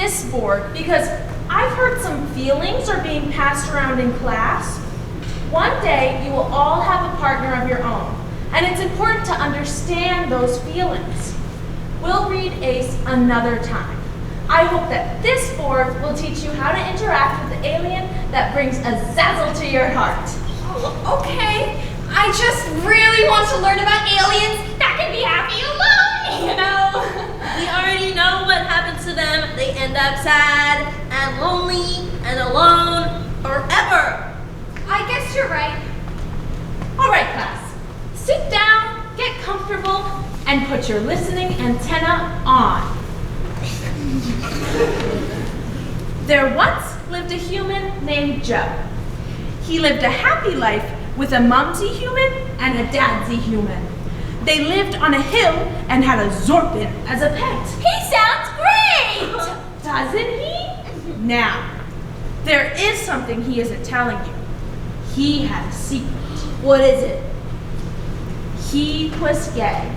this board because I've heard some feelings are being passed around in class. One day, you will all have a partner of your own, and it's important to understand those feelings. We'll read Ace another time. I hope that this board will teach you how to interact with the alien that brings a zazzle to your heart. Oh, okay. I just really want to learn about aliens that can be happy alone, you know? We already know what happens to them. They end up sad and lonely and alone forever. I guess you're right. All right, class. Sit down, get comfortable, and put your listening antenna on. There once lived a human named Joe. He lived a happy life with a mumsy human and a dadsy human. They lived on a hill and had a Zorpin as a pet. He sounds great! Doesn't he? Now, there is something he isn't telling you. He had a secret. What is it? He was gay.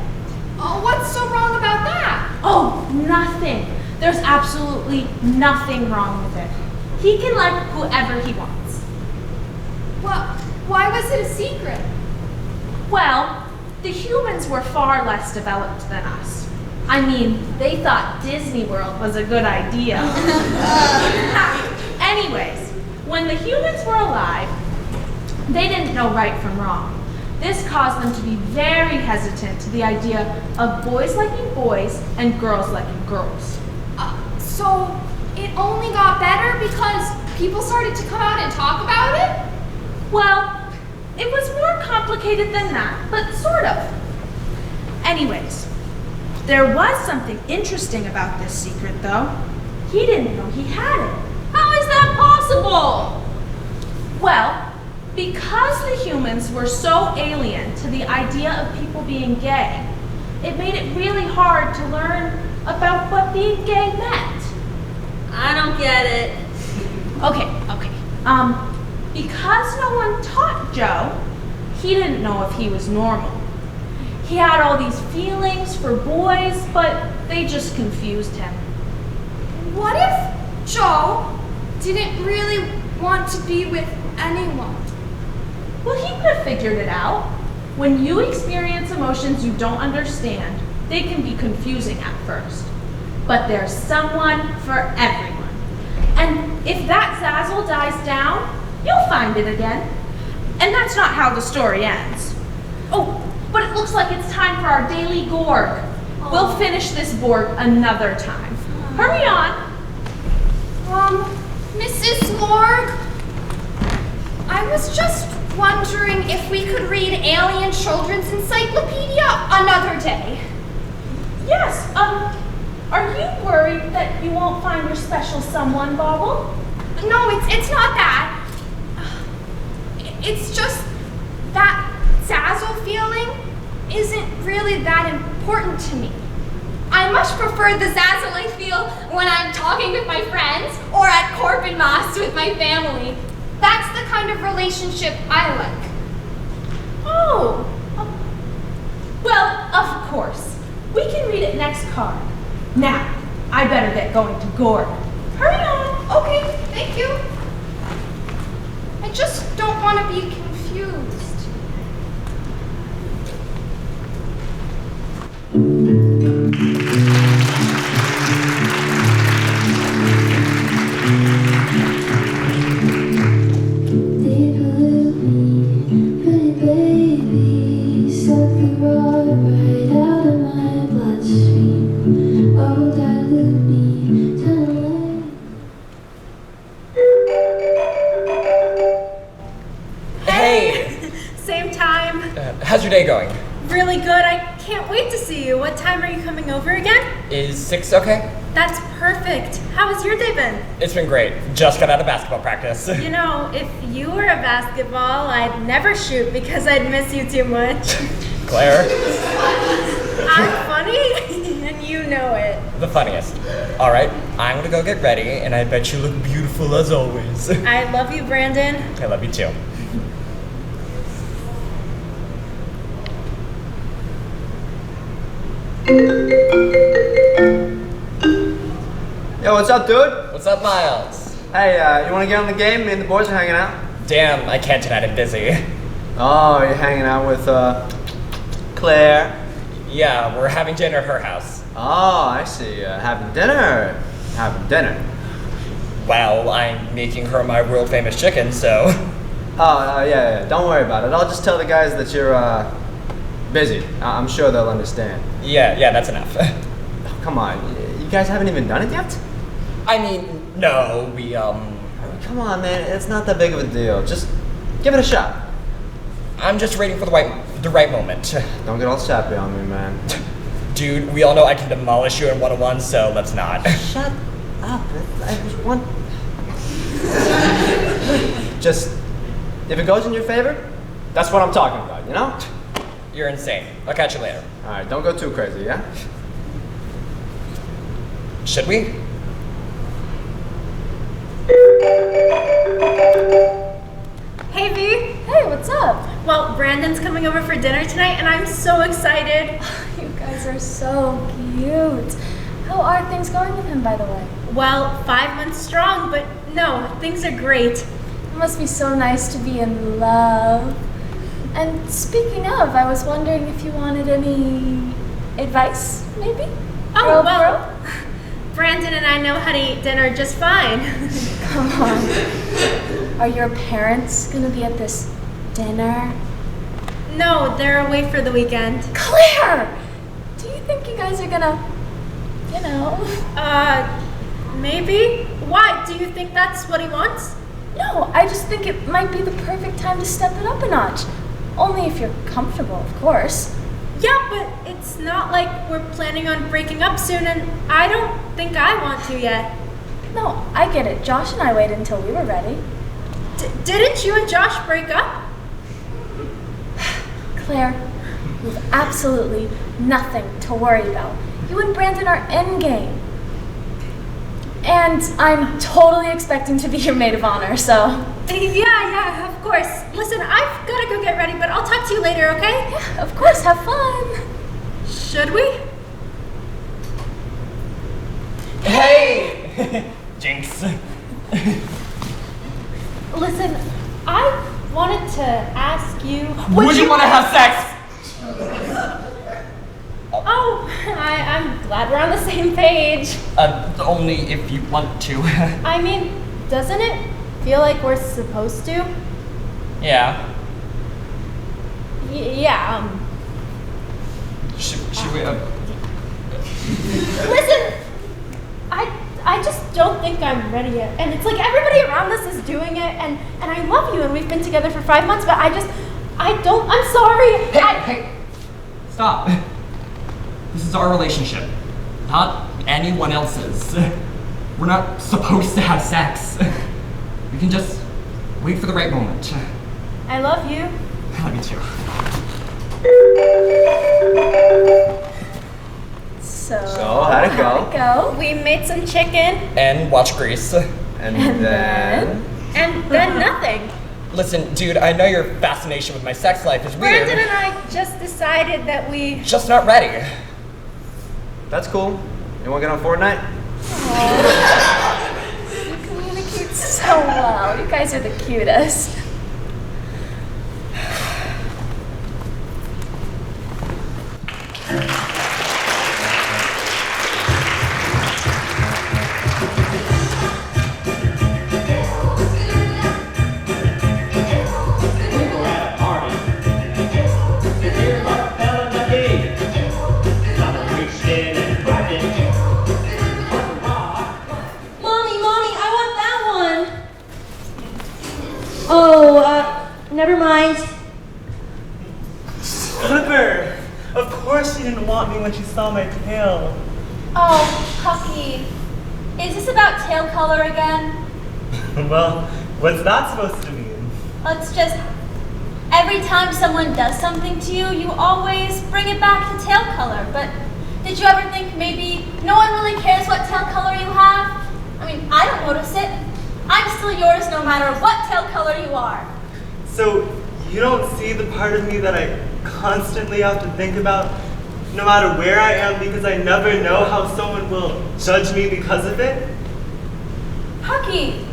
Oh, what's so wrong about that? Oh, nothing. There's absolutely nothing wrong with it. He can like whoever he wants. Well, why was it a secret? Well, the humans were far less developed than us. I mean, they thought Disney World was a good idea. Anyways, when the humans were alive, they didn't know right from wrong. This caused them to be very hesitant to the idea of boys liking boys and girls liking girls. So it only got better because people started to come out and talk about it? Well, it was more complicated than that, but sort of. Anyways, there was something interesting about this secret, though. He didn't know he had it. How is that possible? Well, because the humans were so alien to the idea of people being gay, it made it really hard to learn about what being gay meant. I don't get it. Okay. Because no one taught Joe, he didn't know if he was normal. He had all these feelings for boys, but they just confused him. What if Joe didn't really want to be with anyone? Well, he would have figured it out. When you experience emotions you don't understand, they can be confusing at first. But there's someone for everyone. And if that zazzle dies down, you'll find it again. And that's not how the story ends. Oh, but it looks like it's time for our daily gorg. We'll finish this board another time. Hurry on. Mrs. Lorg, I was just wondering if we could read Alien Children's Encyclopedia another day. Yes, are you worried that you won't find your special someone, Bobble? No, it's not that. It's just that zazzle feeling isn't really that important to me. I much prefer the zazzle I feel when I'm talking with my friends or at Corpin Moss with my family. That's the kind of relationship I like. Oh, well, of course. We can read it next card. Now, I better get going to Gorg. Hurry on. Okay, thank you. I just don't want to be confused. How's your day going? Really good. I can't wait to see you. What time are you coming over again? Is 6 okay? That's perfect. How has your day been? It's been great. Just got out of basketball practice. You know, if you were a basketball, I'd never shoot because I'd miss you too much. Claire? I'm funny, and you know it. The funniest. All right, I'm gonna go get ready, and I bet you look beautiful as always. I love you, Brandon. I love you too. Yo, what's up, dude? What's up, Miles? Hey, you wanna get on the game? Me and the boys are hanging out. Damn, I can't tonight, I'm busy. Oh, you're hanging out with, Claire. Yeah, we're having dinner at her house. Oh, I see. Having dinner. Having dinner. Well, I'm making her my world famous chicken, so... Oh, yeah. Don't worry about it. I'll just tell the guys that you're, busy. I'm sure they'll understand. Yeah, that's enough. Oh, come on. You guys haven't even done it yet? I mean, no, we, Come on, man. It's not that big of a deal. Just give it a shot. I'm just waiting for the right moment. Don't get all sappy on me, man. Dude, we all know I can demolish you in 1-on-1, so let's not. Shut up. I just want... Just, if it goes in your favor, that's what I'm talking about, you know? You're insane. I'll catch you later. Alright, don't go too crazy, yeah? Should we? Hey, V. Hey, what's up? Well, Brandon's coming over for dinner tonight, and I'm so excited. You guys are so cute. How are things going with him, by the way? Well, 5 months strong, but no, things are great. It must be so nice to be in love. And speaking of, I was wondering if you wanted any advice, maybe? Oh, Girl, well, Brandon and I know how to eat dinner just fine. Come on. Are your parents gonna be at this dinner? No, they're away for the weekend. Claire! Do you think you guys are gonna, you know? Maybe? Why? Do you think that's what he wants? No, I just think it might be the perfect time to step it up a notch. Only if you're comfortable, of course. Yeah, but it's not like we're planning on breaking up soon, and I don't think I want to yet. No, I get it. Josh and I waited until we were ready. Didn't you and Josh break up? Claire, you have absolutely nothing to worry about. You and Brandon are endgame. And I'm totally expecting to be your maid of honor, so... Yeah, of course. Listen, I've gotta go get ready, but I'll talk to you later, okay? Yeah, of course, have fun. Should we? Hey! Jinx. Listen, I wanted to ask you... Would you want to have sex? Oh, I'm glad we're on the same page. Only if you want to. I mean, doesn't it feel like we're supposed to? Yeah. Yeah, Should we, Listen, I just don't think I'm ready yet. And it's like everybody around us is doing it, and I love you, and we've been together for 5 months, but I'm sorry. Hey, stop. This is our relationship, not anyone else's. We're not supposed to have sex. We can just wait for the right moment. I love you. I love you too. So how'd it go? We made some chicken, and watch Grease. And then... and then nothing. Listen, dude, I know your fascination with my sex life is weird. Brandon and I just decided that we... Just not ready. That's cool. You wanna get on Fortnite? you communicate so well. You guys are the cutest. Never mind. Flipper! Of course she didn't want me when she saw my tail. Oh, Puppy. Is this about tail color again? Well, what's that supposed to mean? It's just, every time someone does something to you, you always bring it back to tail color. But did you ever think maybe no one really cares what tail color you have? I mean, I don't notice it. I'm still yours no matter what tail color you are. So, you don't see the part of me that I constantly have to think about no matter where I am, because I never know how someone will judge me because of it? Hucky,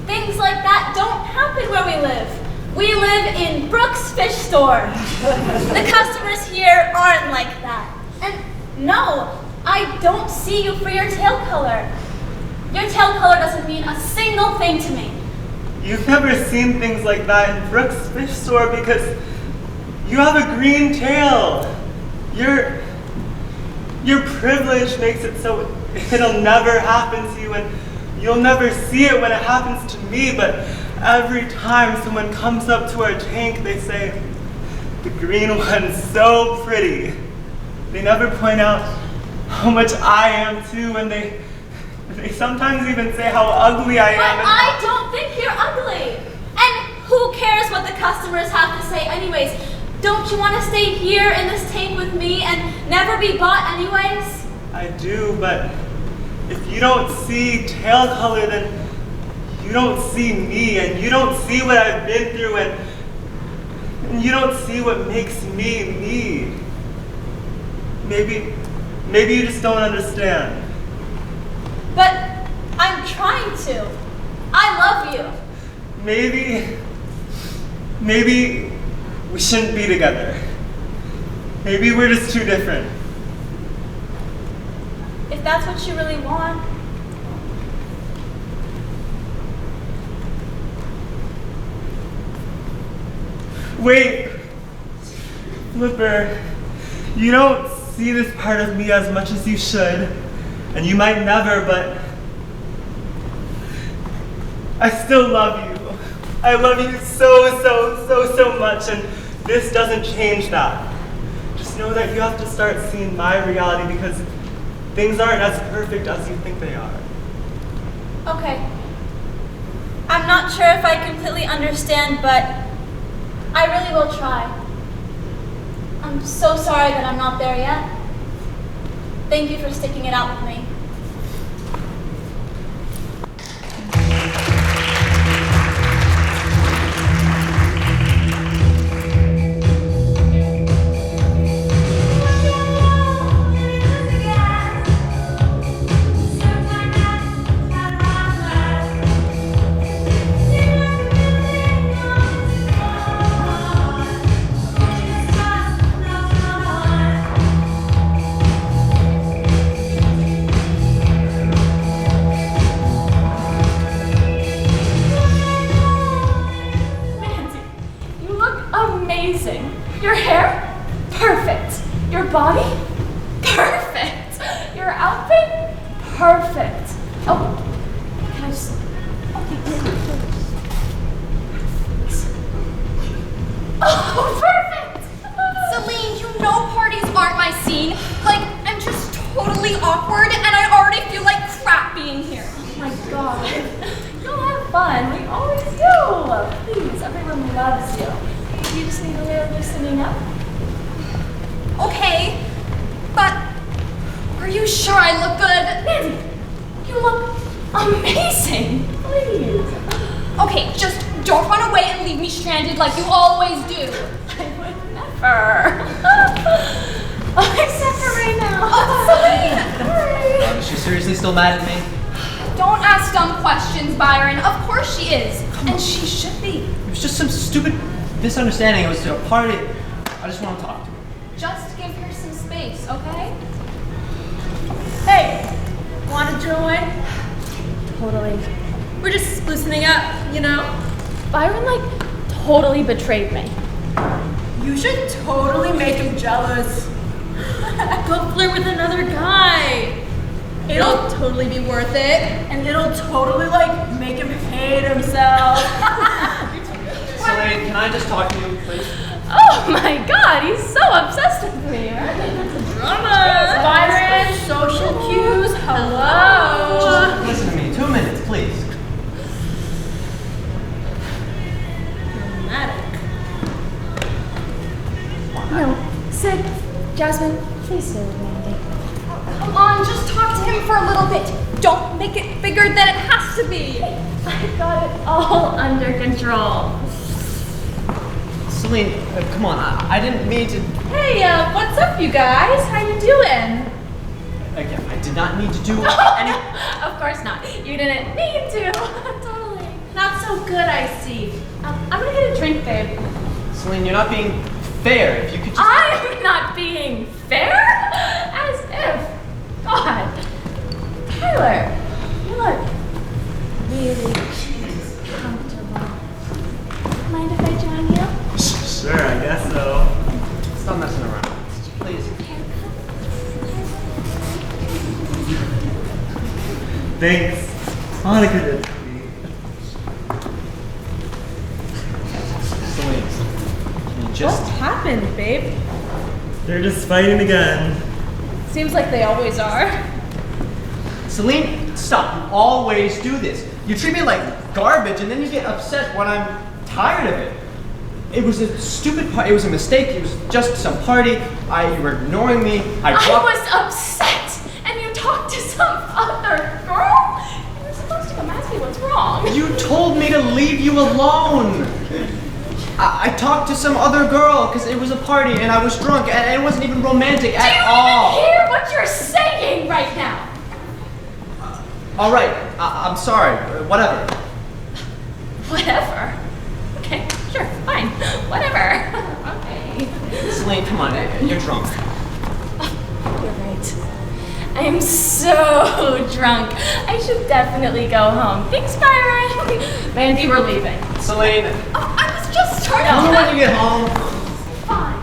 things like that don't happen where we live. We live in Brooks Fish Store. The customers here aren't like that. And no, I don't see you for your tail color. Your tail color doesn't mean a single thing to me. You've never seen things like that in Brooks Fish Store because you have a green tail. Your privilege makes it so it'll never happen to you, and you'll never see it when it happens to me, but every time someone comes up to our tank, they say, "The green one's so pretty." They never point out how much I am too, and they sometimes even say how ugly I am. But I don't think you're ugly. And who cares what the customers have to say anyways? Don't you want to stay here in this tank with me and never be bought anyways? I do, but if you don't see tail color, then you don't see me, and you don't see what I've been through, and you don't see what makes me me. Maybe you just don't understand. But I'm trying to. I love you. Maybe we shouldn't be together. Maybe we're just too different. If that's what you really want. Wait, Flipper, you don't see this part of me as much as you should, and you might never, but I still love you. I love you so much, and this doesn't change that. Just know that you have to start seeing my reality because things aren't as perfect as you think they are. Okay. I'm not sure if I completely understand, but I really will try. I'm so sorry that I'm not there yet. Thank you for sticking it out with me. Your hair? Perfect. Your body? Perfect. Your outfit? Perfect. Oh, can I just... Okay, oh, perfect! Celine, you know parties aren't my scene. Like, I'm just totally awkward and I already feel like crap being here. Oh my god. You'll have fun. We always do. Please, everyone loves you. You just need a little loosening up. Okay, but are you sure I look good? Nancy, you look amazing. Please. Okay, just don't run away and leave me stranded like you always do. I would never. Except for right now. Celine! Is she seriously still mad at me? Don't ask dumb questions, Byron. Of course she is. And she should be. It was just some stupid misunderstanding. It was a party. I just want to talk to her. Just give her some space, okay? Hey, want to join? Totally. We're just loosening up, you know? Byron, totally betrayed me. You should totally make him jealous. Go flirt with another guy. It'll totally be worth it. And it'll totally, make him hate himself. Celine, can I just talk to you, please? Oh my god, he's so obsessed with me. Drama. Byron, social cues, hello. Just listen to me. 2 minutes, please. Dramatic. No, Sid, Jasmine, please stay with Mandy. Come on, just talk to him for a little bit. Don't make it bigger than it has to be. I got it all under control. Celine, come on. I didn't mean to... Hey, what's up, you guys? How you doing? Again, I did not need to do any. Of course not. You didn't need to. Totally. Not so good, I see. I'm gonna get a drink, babe. Celine, you're not being fair. If you could just. I'm not being fair? As if. God. Tyler, you look really comfortable. Mind if I join you? Sure, I guess so. Stop messing around. Please. Thanks. Monica did for me. Celine, you just. What happened, babe? They're just fighting again. Seems like they always are. Celine, stop. You always do this. You treat me like garbage and then you get upset when I'm tired of it. It was a stupid party. It was a mistake. It was just some party. You were ignoring me. I was upset, and you talked to some other girl? You were supposed to come ask me what's wrong. You told me to leave you alone. I talked to some other girl because it was a party and I was drunk and it wasn't even romantic at all. Do you even hear what you're saying right now? All right, I'm sorry. Whatever. Whatever. Okay, sure, fine. Whatever. Okay. Celine, come on. You're drunk. You're right. I am so drunk. I should definitely go home. Thanks, Byron. Mandy, we're leaving. Celine. Oh, I was just starting. Tell me when you get home. Fine.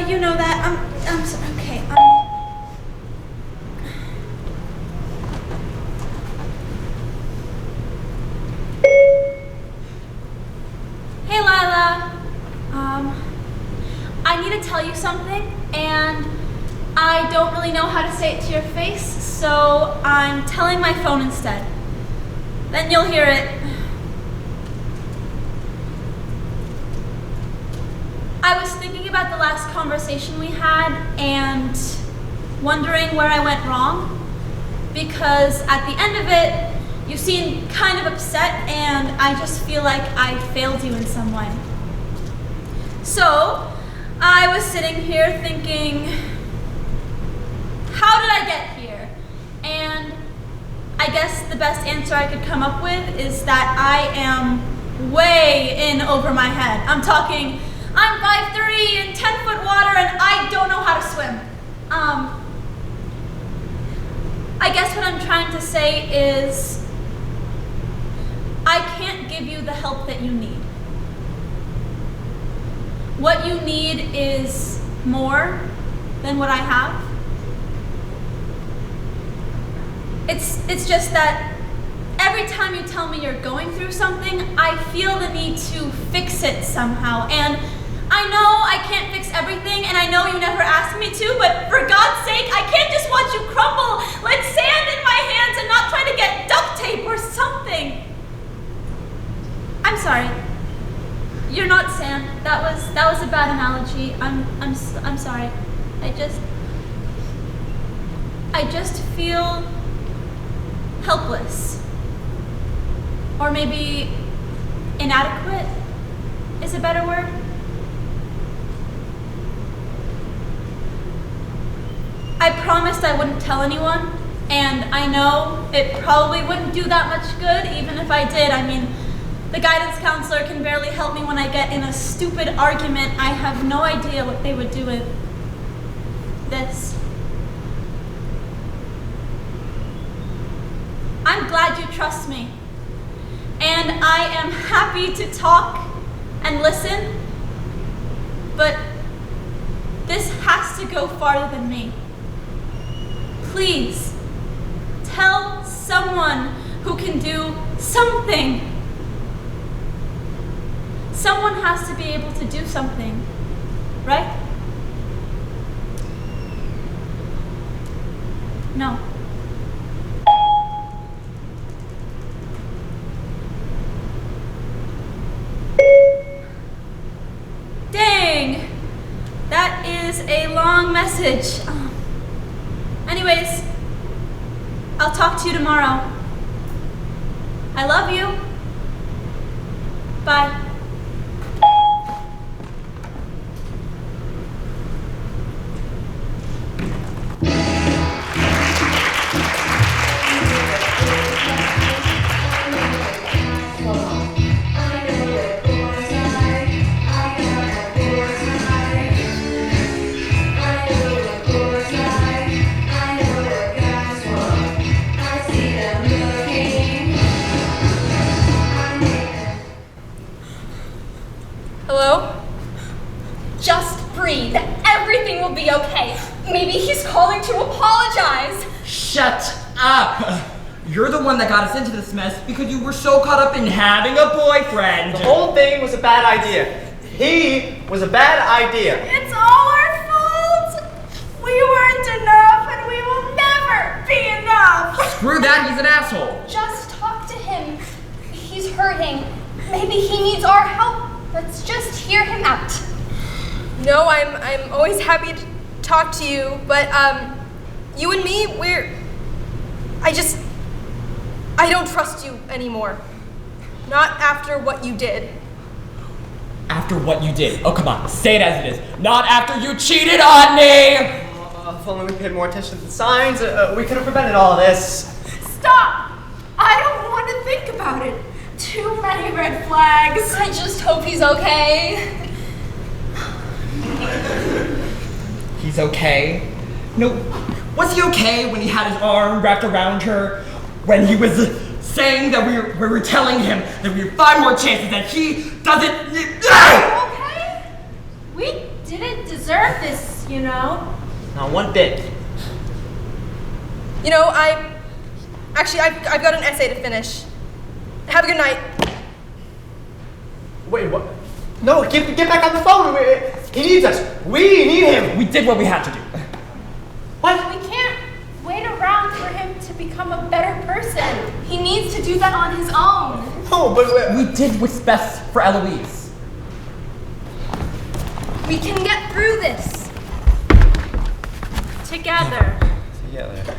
You know that. I'm so, okay. Hey, Lila. I need to tell you something, and I don't really know how to say it to your face, so I'm telling my phone instead. Then you'll hear it. I was thinking about the last conversation we had and wondering where I went wrong, because at the end of it, you seemed kind of upset and I just feel like I failed you in some way. So, I was sitting here thinking, how did I get here? And I guess the best answer I could come up with is that I am way in over my head. I'm talking, I'm 5'3" in 10-foot water and I don't know how to swim. I guess what I'm trying to say is I can't give you the help that you need. What you need is more than what I have. It's just that every time you tell me you're going through something, I feel the need to fix it somehow. And I know I can't fix everything, and I know you never asked me to, but for God's sake, I can't just watch you crumble like sand in my hands and not try to get duct tape or something. I'm sorry. You're not sand. That was a bad analogy. I'm sorry. I just feel helpless. Or maybe inadequate is a better word. I promised I wouldn't tell anyone, and I know it probably wouldn't do that much good even if I did. I mean, the guidance counselor can barely help me when I get in a stupid argument. I have no idea what they would do with this. I'm glad you trust me, and I am happy to talk and listen, but this has to go farther than me. Please, tell someone who can do something. Someone has to be able to do something, right? No. Dang! That is a long message. Anyways, I'll talk to you tomorrow. I love you. Bye. Hello? Just breathe. Everything will be okay. Maybe he's calling to apologize. Shut up! You're the one that got us into this mess because you were so caught up in having a boyfriend. The whole thing was a bad idea. He was a bad idea. It's all our fault! We weren't enough and we will never be enough! Screw that, he's an asshole. Just talk to him. He's hurting. Maybe he needs our help. Let's just hear him out. No, I'm always happy to talk to you, but you and me, I don't trust you anymore. Not after what you did. After what you did. Oh, come on, say it as it is. Not after you cheated on me! If only we paid more attention to the signs, we could have prevented all of this. Stop! I don't want to think about it. Too many red flags. I just hope he's okay. He's okay? No, was he okay when he had his arm wrapped around her? When he was saying that we were telling him that we have 5 more chances that he doesn't... Okay? We didn't deserve this, you know? Not one bit. You know, I've got an essay to finish. Have a good night. Wait, what? No, get back on the phone. He needs us. We need him. We did what we had to do. What? We can't wait around for him to become a better person. He needs to do that on his own. No, but We did what's best for Eloise. We can get through this. Together. together.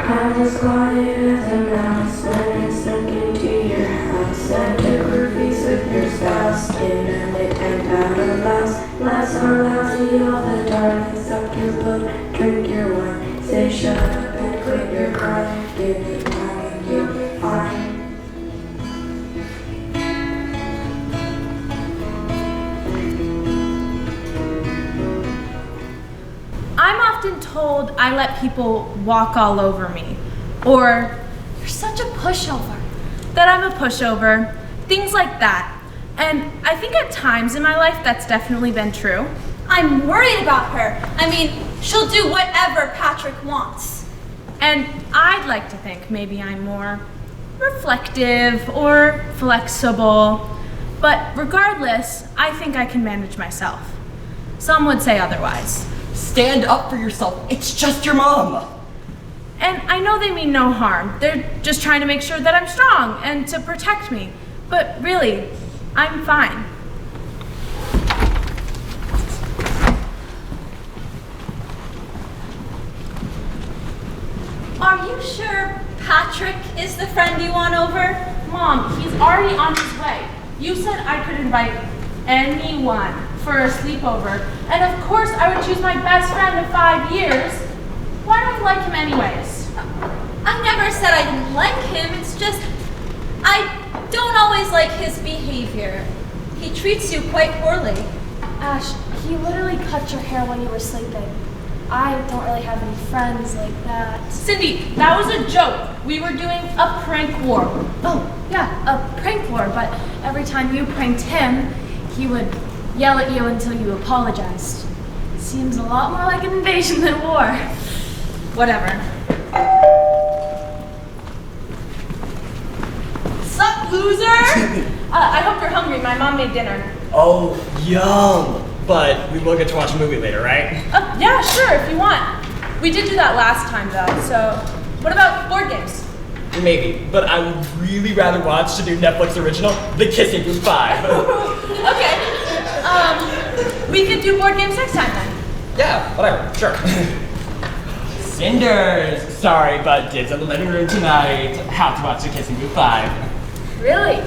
I was quiet as a mouse when I snuck into your house. I took her piece of your spouse, in it and out of louse. Laughs are lousy all the time. Suck your book, drink your wine. Say shut up and quit your crying. Give it time and you'll be fine. I'm often told I let people walk all over me, or you're such a pushover, that I'm a pushover, things like that. And I think at times in my life that's definitely been true. I'm worried about her. I mean, she'll do whatever Patrick wants. And I'd like to think maybe I'm more reflective or flexible, but regardless, I think I can manage myself. Some would say otherwise. Stand up for yourself. It's just your mom. And I know they mean no harm. They're just trying to make sure that I'm strong and to protect me. But really, I'm fine. Are you sure Patrick is the friend you want over? Mom, he's already on his way. You said I could invite anyone for a sleepover, and of course I would choose my best friend of 5 years. Why don't you like him anyways? I never said I didn't like him. It's just, I like his behavior. He treats you quite poorly. Ash, he literally cut your hair when you were sleeping. I don't really have any friends like that. Cindy, that was a joke. We were doing a prank war. Oh, yeah, a prank war, but every time you pranked him, he would yell at you until you apologized. Seems a lot more like an invasion than war. Whatever. Sup, loser? I hope you're hungry. My mom made dinner. Oh, yum. But we will get to watch a movie later, right? Yeah, sure, if you want. We did do that last time, though, so what about board games? Maybe, but I would really rather watch the new Netflix original, The Kissing Booth 5. Okay. We could do board games next time, then. Yeah, whatever, sure. Cinders! Sorry, but dibs in the living room tonight. Have to watch The Kissing Booth 5. Really?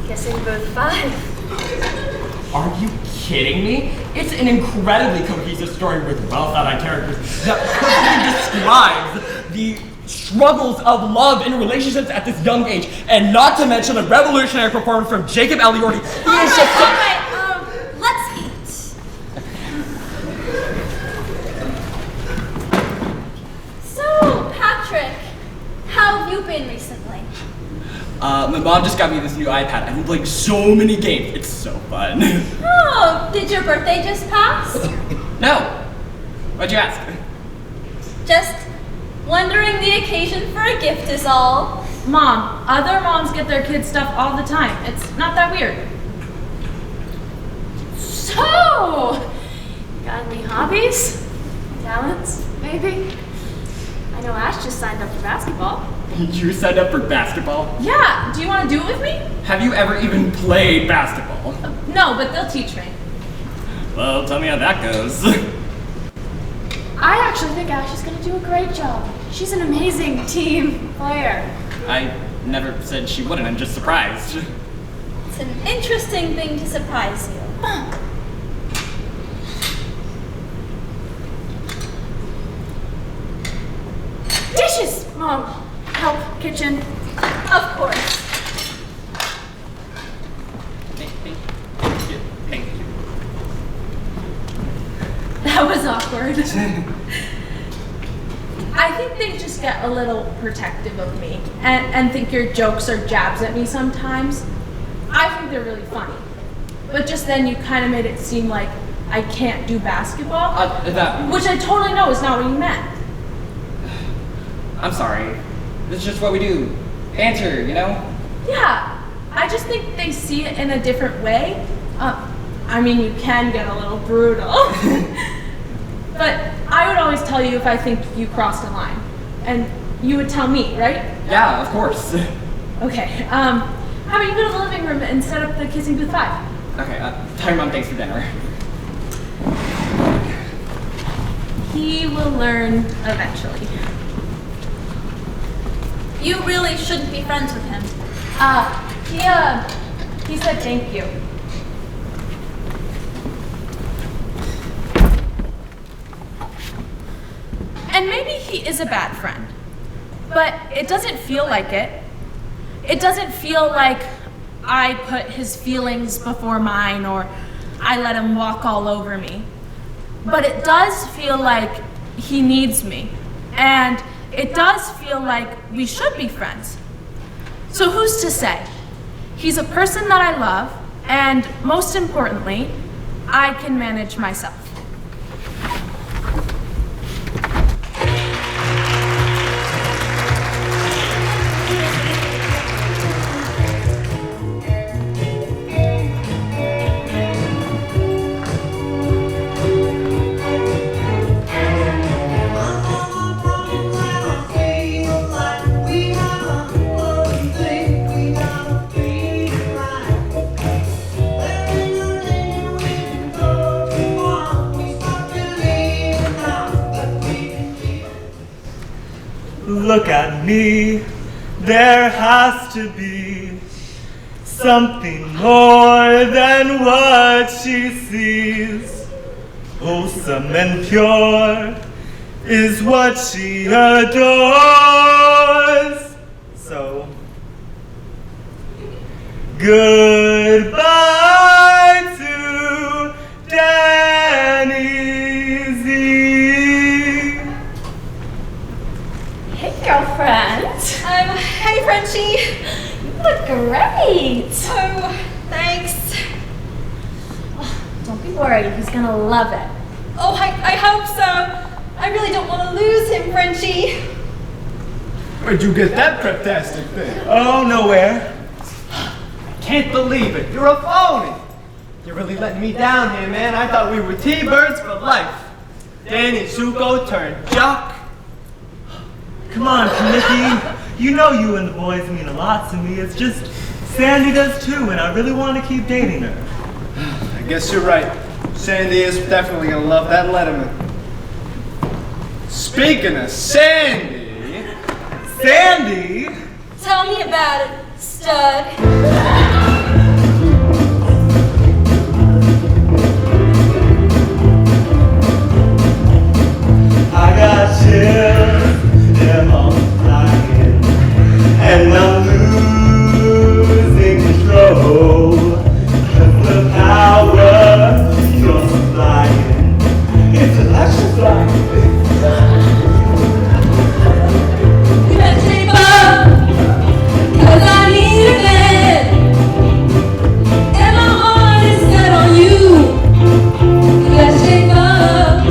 Kissing Booth 5? Are you kidding me? It's an incredibly cohesive story with well-thought-out characters that perfectly describes the struggles of love in relationships at this young age, and not to mention a revolutionary performance from Jacob Elordi. He is just Let's eat. So, Patrick, how have you been recently? my mom just got me this new iPad. I have like so many games. It's so fun. Oh, did your birthday just pass? No. Why'd you ask? Just wondering the occasion for a gift is all. Mom, other moms get their kids stuff all the time. It's not that weird. So, got any hobbies? Talents, maybe? I know Ash just signed up for basketball. You signed up for basketball? Yeah, do you want to do it with me? Have you ever even played basketball? No, but they'll teach me. Well, tell me how that goes. I actually think Ash is going to do a great job. She's an amazing team player. I never said she wouldn't. I'm just surprised. It's an interesting thing to surprise you. Dishes! Mom, help, kitchen. Of course. Thank you. That was awkward. I think they just get a little protective of me and think your jokes are jabs at me sometimes. I think they're really funny. But just then you kind of made it seem like I can't do basketball, which I totally know is not what you meant. I'm sorry. This is just what we do. Banter, you know? Yeah, I just think they see it in a different way. I mean, you can get a little brutal. But I would always tell you if I think you crossed a line. And you would tell me, right? Yeah, of course. Okay, how about you go to the living room and set up the Kissing Booth 5? Okay, tell your mom thanks for dinner. He will learn eventually. You really shouldn't be friends with him. He said thank you. And maybe he is a bad friend, but it doesn't feel like it. It doesn't feel like I put his feelings before mine or I let him walk all over me. But it does feel like he needs me, and it does feel like we should be friends. So who's to say? He's a person that I love, and most importantly, I can manage myself. Look at me, there has to be something more than what she sees. Wholesome and pure is what she adores. So, Goodbye to Danny Z. Hey, girlfriend. Hey, Frenchie. You look great. Oh, thanks. Don't be worried. He's gonna love it. Oh, I hope so. I really don't want to lose him, Frenchie. Where'd you get that fantastic thing? Oh, nowhere. Can't believe it. You're a phony. You're really letting me down here, man. I thought we were T-birds for life. Danny Zuko turned jock. Come on, Nicky. You know you and the boys mean a lot to me. It's just Sandy does too, and I really want to keep dating her. I guess you're right. Sandy is definitely gonna love that Letterman. Speaking of Sandy... Sandy? Tell me about it, stud. I got chills, they're multiplying, and I'm losing control. 'Cause the power you're supplying, it's electrifying. You better shape up, 'cause I need a man. And my heart is set on you. You better shape up.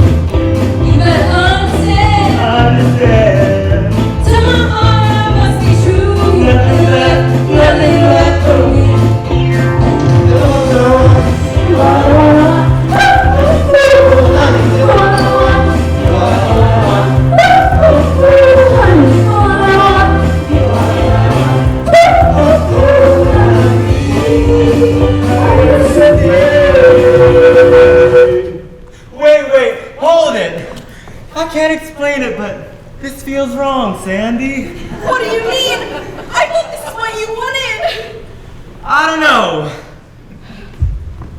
You better understand. Understand? To my heart, I must be true. Nothing left for me. Wait, hold it! I can't explain it, but this feels wrong, Sandy. What do you mean? I thought this is what you wanted. I don't know.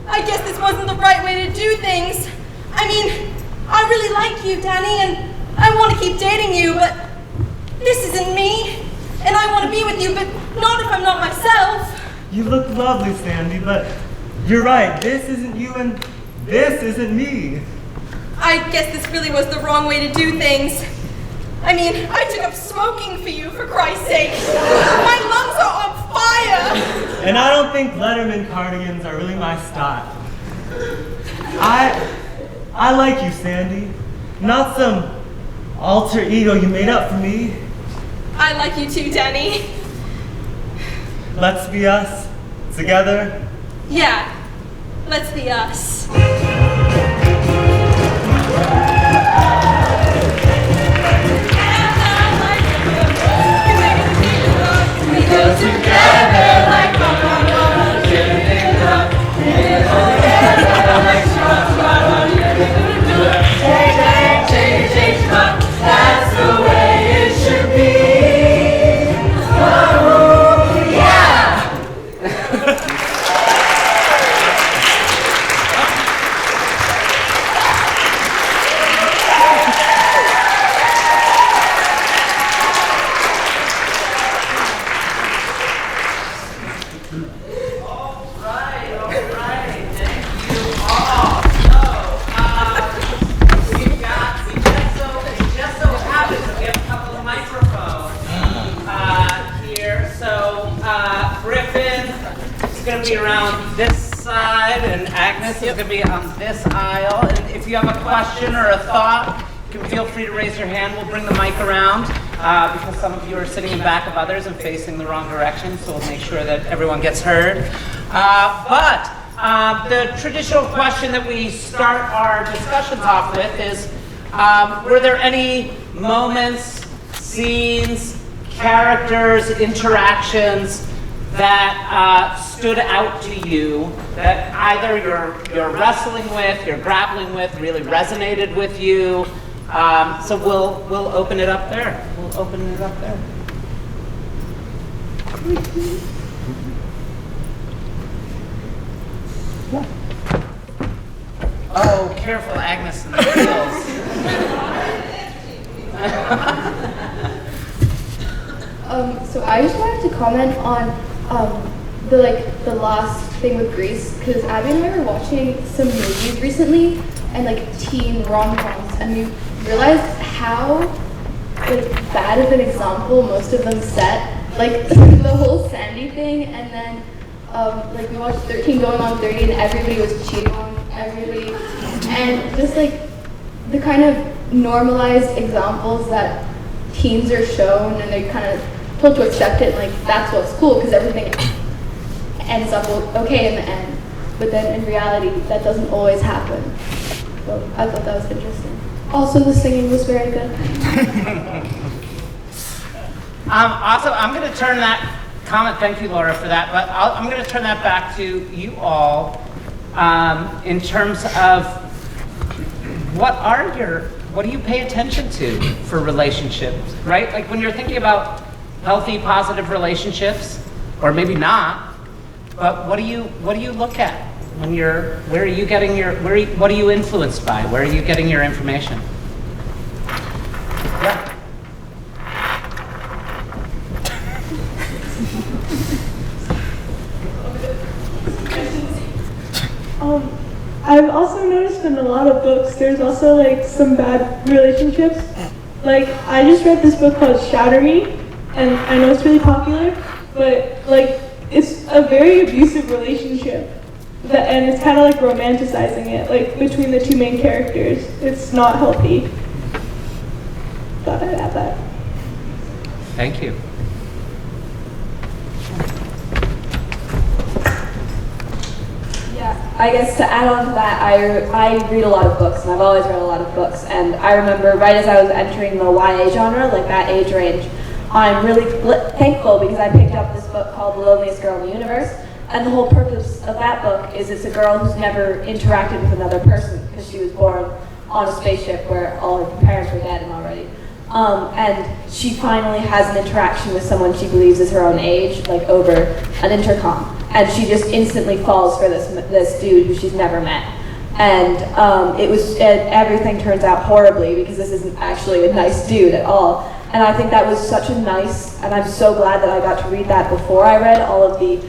I guess this wasn't the right way to do things. I mean, I really like you, Danny, and I want to keep dating you, but this isn't me. And I want to be with you, but not if I'm not myself. You look lovely, Sandy, but you're right. This isn't you and this isn't me. I guess this really was the wrong way to do things. I mean, I took up smoking for you, for Christ's sake. My lungs are on fire. And I don't think Letterman cardigans are really my style. I like you, Sandy. Not some alter ego you made up for me. I like you too, Danny. Let's be us. Together. Yeah, let's be us. We go together like that's the way it should be. Oh, yeah! This side, and Agnes is going to be on this aisle. And if you have a question or a thought, you can feel free to raise your hand. We'll bring the mic around because some of you are sitting in back of others and facing the wrong direction, so we'll make sure that everyone gets heard. But the traditional question that we start our discussions off with is, were there any moments, scenes, characters, interactions that stood out to you, that either you're wrestling with, you're grappling with, really resonated with you? So we'll open it up there. We'll open it up there. Oh, careful, Agnes and the heels. So I just wanted to comment on the last thing with Grease, because Abby and I were watching some movies recently and like teen rom-coms, and we realized how like bad of an example most of them set. Like the whole Sandy thing, and then like we watched 13 Going on 30 and everybody was cheating on everybody, and just like the kind of normalized examples that teens are shown, and they're kind of told to accept it, and like that's what's cool because everything ends up okay in the end, but then in reality that doesn't always happen. So I thought that was interesting. Also, the singing was very good. Also, I'm going to turn that comment, thank you, Laura, for that, but I'm going to turn that back to you all in terms of what do you pay attention to for relationships, right? Like when you're thinking about healthy, positive relationships, or maybe not, but what do you look at when what are you influenced by? Where are you getting your information? Yeah. I've also noticed in a lot of books, there's also like some bad relationships. Like I just read this book called Shatter Me, and I know it's really popular, but like it's a very abusive relationship, and it's kind of like romanticizing it, like between the two main characters. It's not healthy. Thought I'd add that. Thank you. I guess to add on to that, I read a lot of books, and I've always read a lot of books, and I remember right as I was entering the YA genre, like that age range, I'm really thankful because I picked up this book called The Loneliest Girl in the Universe, and the whole purpose of that book is it's a girl who's never interacted with another person because she was born on a spaceship where all her parents were dead and already. And she finally has an interaction with someone she believes is her own age, like over an intercom. And she just instantly falls for this dude who she's never met. And everything turns out horribly because this isn't actually a nice dude at all. And I think that was such a nice, and I'm so glad that I got to read that before I read all of the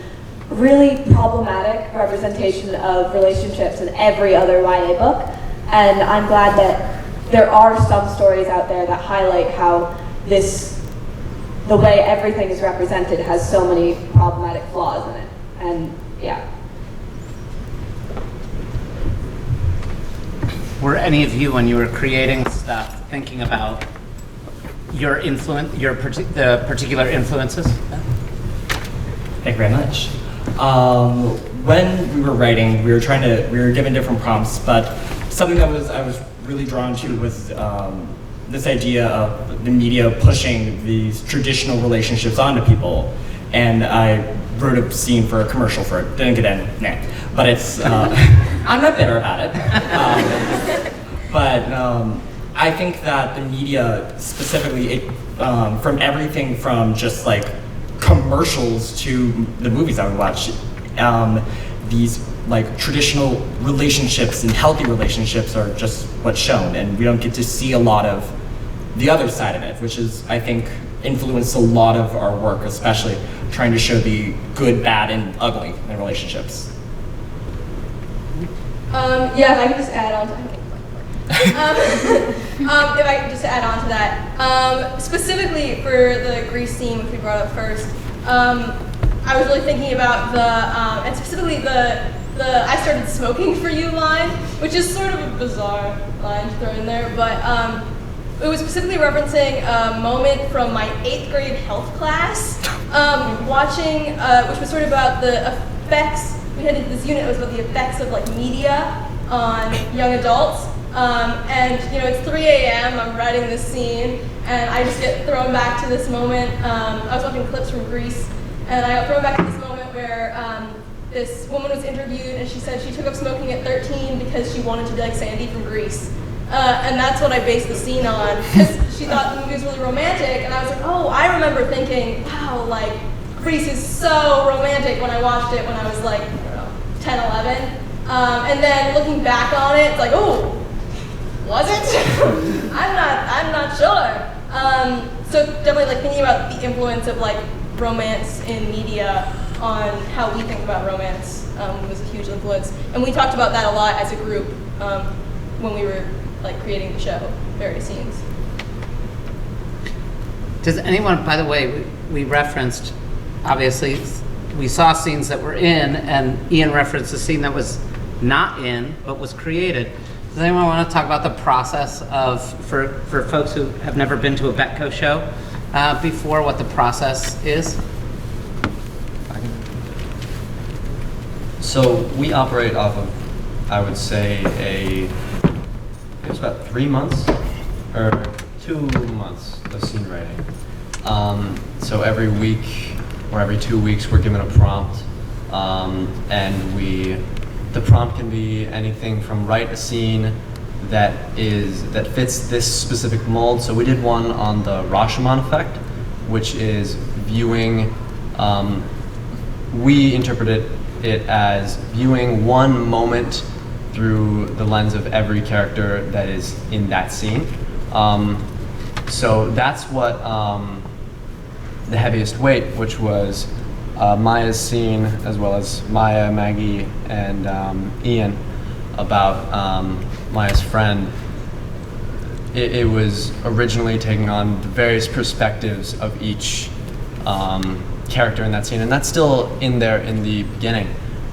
really problematic representation of relationships in every other YA book. And I'm glad that there are some stories out there that highlight how the way everything is represented has so many problematic flaws in it. And yeah. Were any of you, when you were creating stuff, thinking about your influence, the particular influences? Thank you very much. When we were writing, we were given different prompts, but something that I was really drawn to was this idea of the media pushing these traditional relationships onto people, and I wrote a scene for a commercial for it. Didn't get in, but it's I'm not bitter about it. But I think that the media specifically, from everything from just like commercials to the movies I would watch, these like traditional relationships and healthy relationships are just what's shown, and we don't get to see a lot of the other side of it, which is, I think, influenced a lot of our work, especially trying to show the good, bad, and ugly in relationships. Yeah, if I could just add on to if I could just add on to that, specifically for the Grease scene, which we brought up first, I was really thinking about and specifically the I started smoking for you line, which is sort of a bizarre line to throw in there, but it was specifically referencing a moment from my 8th grade health class, watching, which was sort of about the effects. We had this unit that was about the effects of like media on young adults. And you know, it's 3 a.m. I'm writing this scene, and I just get thrown back to this moment. I was watching clips from Grease, and I got thrown back to this moment where this woman was interviewed, and she said she took up smoking at 13 because she wanted to be like Sandy from Grease. And that's what I based the scene on, because she thought the movie was really romantic, and I was like, oh, I remember thinking, wow, like, Grease is so romantic when I watched it when I was like, I don't know, 10, 11. And then looking back on it, it's like, oh, was it? I'm not sure. So definitely like thinking about the influence of like romance in media on how we think about romance was a huge influence. And we talked about that a lot as a group when we were like creating the show, various scenes. Does anyone, by the way, we referenced, obviously, we saw scenes that were in, and Ian referenced a scene that was not in, but was created. Does anyone want to talk about the process of, for folks who have never been to a BETCo show before, what the process is? So we operate off of, I would say, it was about 3 months, or 2 months of scene writing. So every week or every 2 weeks we're given a prompt, and the prompt can be anything from write a scene that fits this specific mold. So we did one on the Rashomon effect, which is viewing, we interpreted it as viewing one moment through the lens of every character that is in that scene. So that's what the heaviest weight, which was Maya's scene, as well as Maya, Maggie, and Ian, about Maya's friend. It was originally taking on the various perspectives of each character in that scene, and that's still in there in the beginning.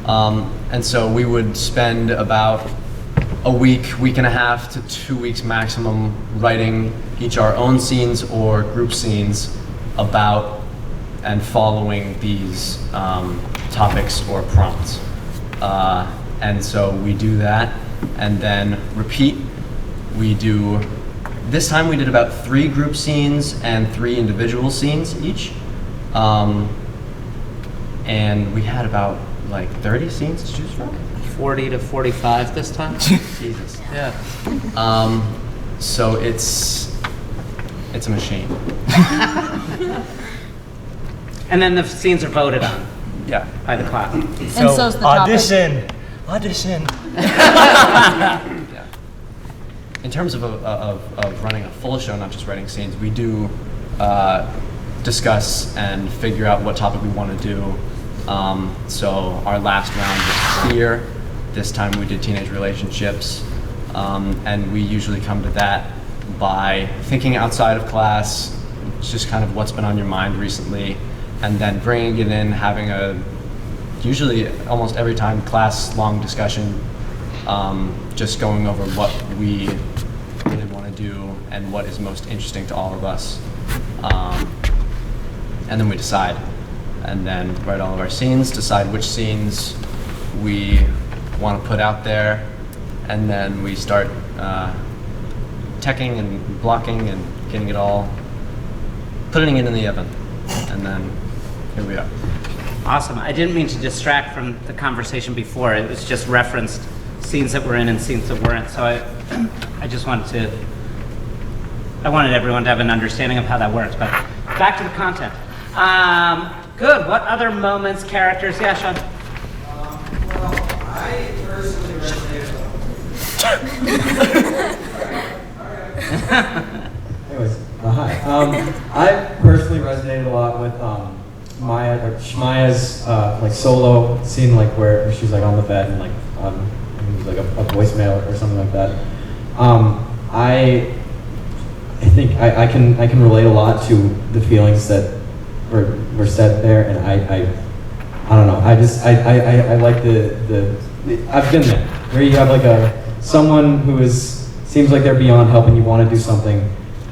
And so we would spend about a week and a half to 2 weeks maximum writing each our own scenes or group scenes about and following these topics or prompts. And so we do that and then repeat. This time we did about 3 group scenes and 3 individual scenes each. And we had about like 30 scenes to choose from? 40 to 45 this time? Jesus. Yeah. So it's a machine. And then the scenes are voted on. Yeah. By the class. So so's the audition. Yeah. In terms of running a full show, not just writing scenes, we do discuss and figure out what topic we want to do. So our last round was queer. This time we did teenage relationships. And we usually come to that by thinking outside of class. It's just kind of what's been on your mind recently, and then bringing it in, having usually almost every time class-long discussion, just going over what we really want to do and what is most interesting to all of us. And then we decide, and then write all of our scenes, decide which scenes we want to put out there, and then we start teching and blocking and getting it all, putting it in the oven, and then here we are. Awesome. I didn't mean to distract from the conversation before. It was just referenced scenes that were in and scenes that weren't. So I just wanted everyone to have an understanding of how that works. But back to the content. Good. What other moments, characters? Yeah, Sean. Well, I personally resonated. Anyways, hi. I personally resonated a lot with Maya's like solo scene, like where she's like on the bed and like it was like a voicemail or something like that. I think I can relate a lot to the feelings that were said there, and I don't know. I like the I've been there where you have like someone who seems like they're beyond helping you want to do something,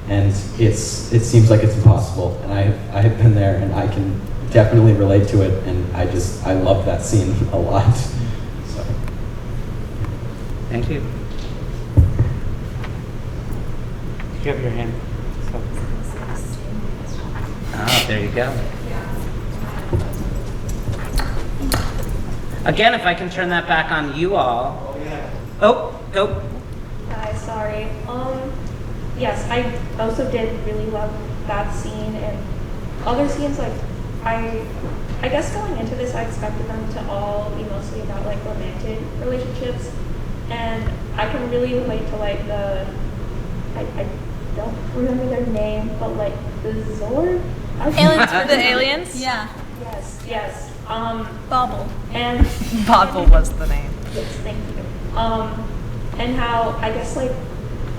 and it seems like it's impossible. And I have been there, and I can definitely relate to it, and I love that scene a lot. So. Thank you. You have your hand. Oh, there you go. Again, if I can turn that back on you all. Oh, go. Hi, sorry. Yes, I also did really love that scene and other scenes. Like, I guess going into this, I expected them to all be mostly about like romantic relationships, and I can really relate to like I don't remember their name, but like the Zord. Aliens for the aliens? Yeah. Yes. Bobble. And Bobble was the name. Yes, thank you. And how I guess like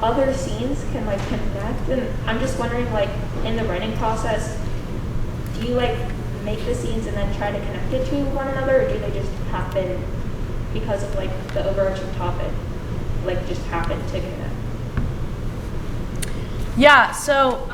other scenes can like connect, and I'm just wondering like in the writing process, do you like make the scenes and then try to connect it to one another, or do they just happen because of like the overarching topic, like just happen to connect? Yeah, so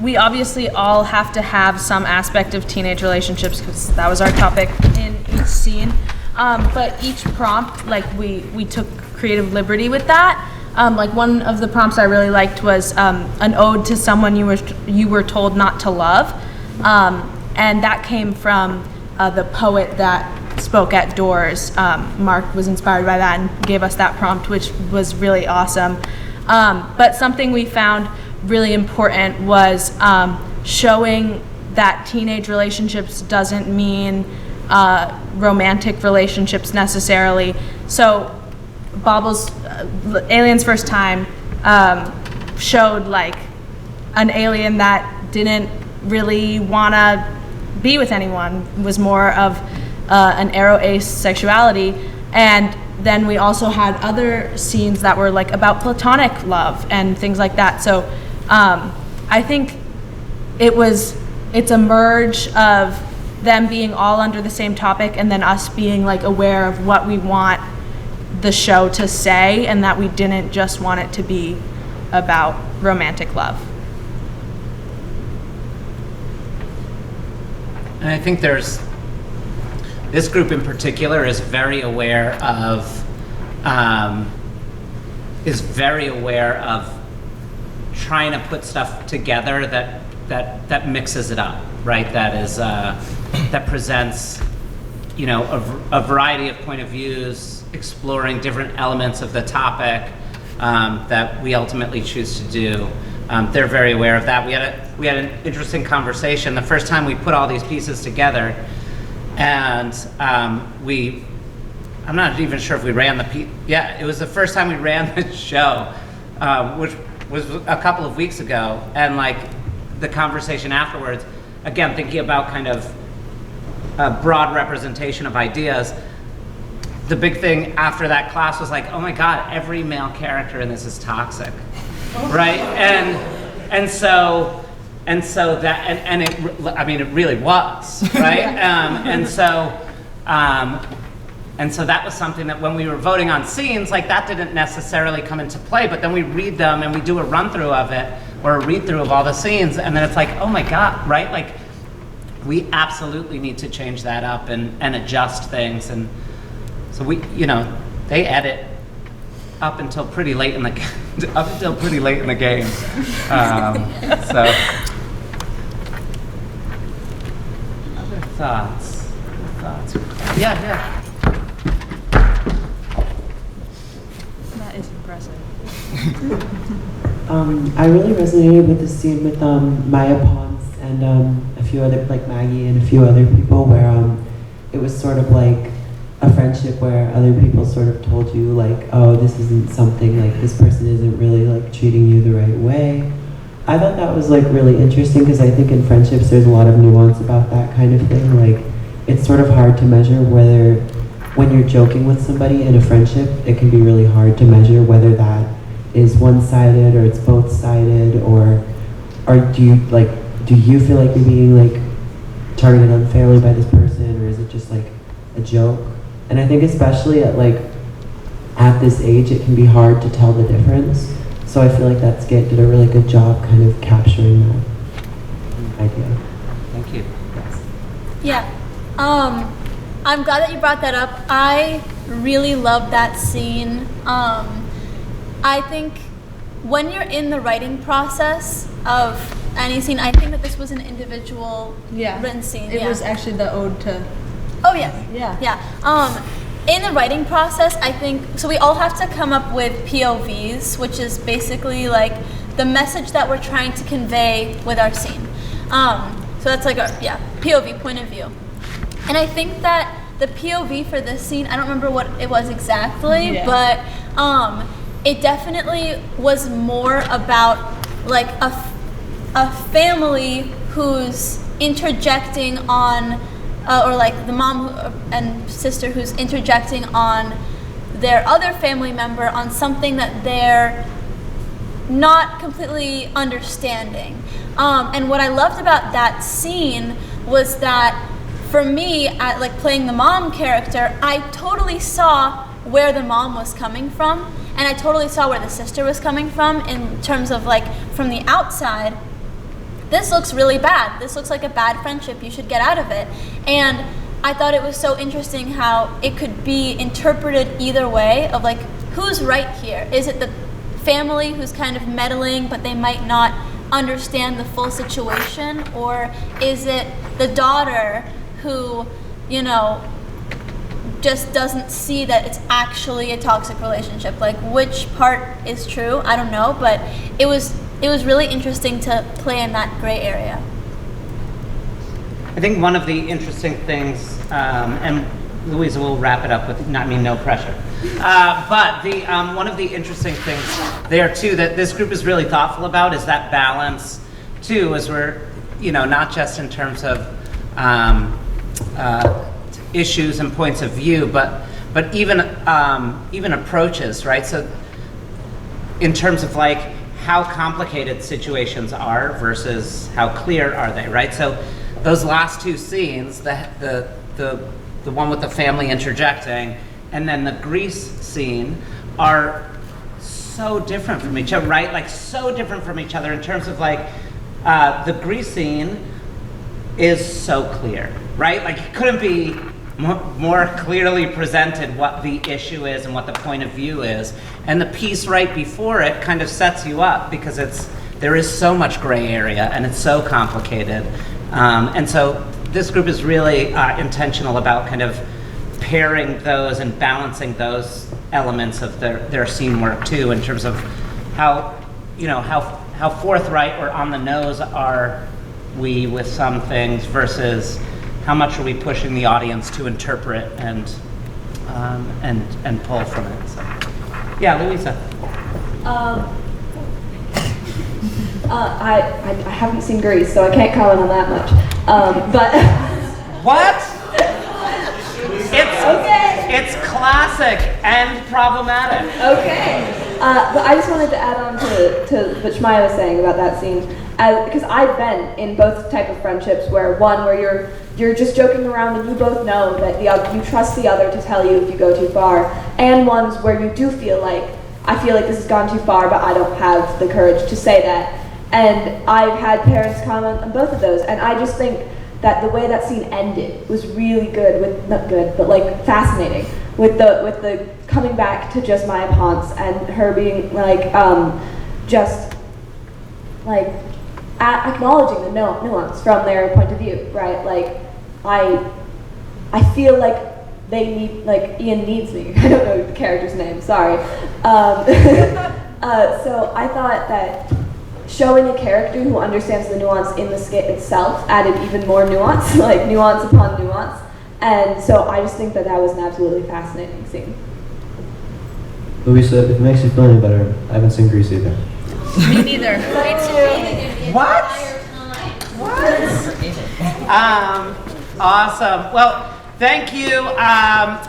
we obviously all have to have some aspect of teenage relationships because that was our topic in each scene. But each prompt, like we took creative liberty with that. Like one of the prompts I really liked was an ode to someone you were told not to love, and that came from the poet that spoke at Doors. Mark was inspired by that and gave us that prompt, which was really awesome. But something we found really important was showing that teenage relationships doesn't mean romantic relationships necessarily. So Bobble's Alien's First Time showed like an alien that didn't really want to be with anyone, was more of an aro-ace sexuality. And then we also had other scenes that were like about platonic love and things like that. So I think it's a merge of them being all under the same topic and then us being like aware of what we want the show to say, and that we didn't just want it to be about romantic love. And I think this group in particular is very aware of trying to put stuff together that mixes it up, right? That presents, a variety of point of views, exploring different elements of the topic that we ultimately choose to do. They're very aware of that. We had an interesting conversation the first time we put all these pieces together, and I'm not even sure if we ran it was the first time we ran the show, which was a couple of weeks ago, and like the conversation afterwards, again, thinking about kind of a broad representation of ideas. The big thing after that class was like, oh my God, every male character in this is toxic, right? And so it really was, right? And so that was something that when we were voting on scenes, like that didn't necessarily come into play, but then we read them and we do a run through of it, or a read through of all the scenes, and then it's like, oh my God, right? Like we absolutely need to change that up and adjust things. And so they edit up until pretty late in the game. So other thoughts. Yeah. That is impressive. I really resonated with the scene with Maya Pons and a few other, like Maggie and a few other people, where it was sort of like a friendship where other people sort of told you like, oh, this isn't something, like this person isn't really like treating you the right way. I thought that was like really interesting, because I think in friendships there's a lot of nuance about that kind of thing. Like it's sort of hard to measure whether, when you're joking with somebody in a friendship, it can be really hard to measure whether that is one-sided or it's both-sided, or do you feel like you're being like targeted unfairly by this person, or is it just like a joke? And I think especially at this age, it can be hard to tell the difference. So I feel like that skit did a really good job kind of capturing that idea. Thank you. Yeah. I'm glad that you brought that up. I really love that scene. I think when you're in the writing process of any scene, I think that this was an individual written scene. It was actually the ode to... Oh, yeah. Yeah. In the writing process, I think, so we all have to come up with POVs, which is basically like the message that we're trying to convey with our scene. So that's like our, POV, point of view. And I think that the POV for this scene, I don't remember what it was exactly, but it definitely was more about like a family who's interjecting on or like the mom and sister who's interjecting on their other family member on something that they're not completely understanding. And what I loved about that scene was that for me, at like playing the mom character, I totally saw where the mom was coming from, and I totally saw where the sister was coming from in terms of like from the outside. This looks really bad. This looks like a bad friendship. You should get out of it. And I thought it was so interesting how it could be interpreted either way of like, who's right here? Is it the family who's kind of meddling but they might not understand the full situation? Or is it the daughter who, you know, just doesn't see that it's actually a toxic relationship? Like, which part is true? I don't know, but it was really interesting to play in that gray area. I think one of the interesting things, and Louisa will wrap it up with, no pressure. But one of the interesting things there too that this group is really thoughtful about is that balance too, as we're, not just in terms of issues and points of view, but even approaches, right? So in terms of like how complicated situations are versus how clear are they, right? So those last two scenes, the one with the family interjecting and then the Grease scene, are so different from each other, right? Like so different from each other in terms of like the Grease scene is so clear, right? Like it couldn't be more clearly presented what the issue is and what the point of view is. And the piece right before it kind of sets you up because there is so much gray area and it's so complicated. And so this group is really intentional about kind of pairing those and balancing those elements of their scene work too, in terms of how forthright or on the nose are we with some things versus how much are we pushing the audience to interpret and pull from it. So, yeah, Louisa. I haven't seen Grease, so I can't comment on that much. But what? It's classic and problematic. Okay. But I just wanted to add on to what Shmaya was saying about that scene, because I've been in both type of friendships where you're just joking around and you both know that you trust the other to tell you if you go too far, and ones where you do feel like, I feel like this has gone too far, but I don't have the courage to say that. And I've had parents comment on both of those, and I just think that the way that scene ended was really good, not good, but like fascinating, with the coming back to just Maya Ponce and her being like, just like acknowledging the nuance from their point of view, right? Like, I feel like they need, like, Ian needs me. I don't know the character's name, sorry. So I thought that showing a character who understands the nuance in the skit itself added even more nuance, like nuance upon nuance. And so I just think that was an absolutely fascinating scene. Louisa, if it makes you feel any better, I haven't seen Grease either. Me neither. Me too. What? Awesome. Well, thank you.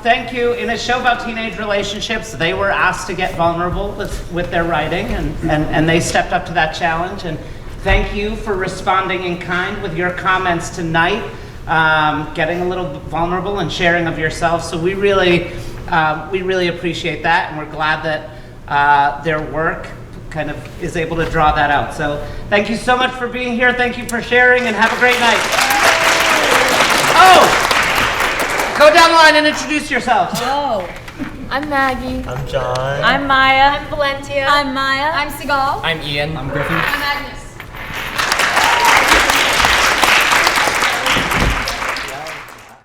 Thank you. In a show about teenage relationships, they were asked to get vulnerable with their writing, and they stepped up to that challenge. And thank you for responding in kind with your comments tonight, getting a little vulnerable and sharing of yourself. So we really appreciate that, and we're glad that their work kind of is able to draw that out. So thank you so much for being here. Thank you for sharing, and have a great night. Oh! Go down the line and introduce yourselves. Whoa. I'm Maggie. I'm John. I'm Maya. I'm Valentia. I'm Maya. I'm Sigal. I'm Ian. I'm Griffin. I'm Agnes.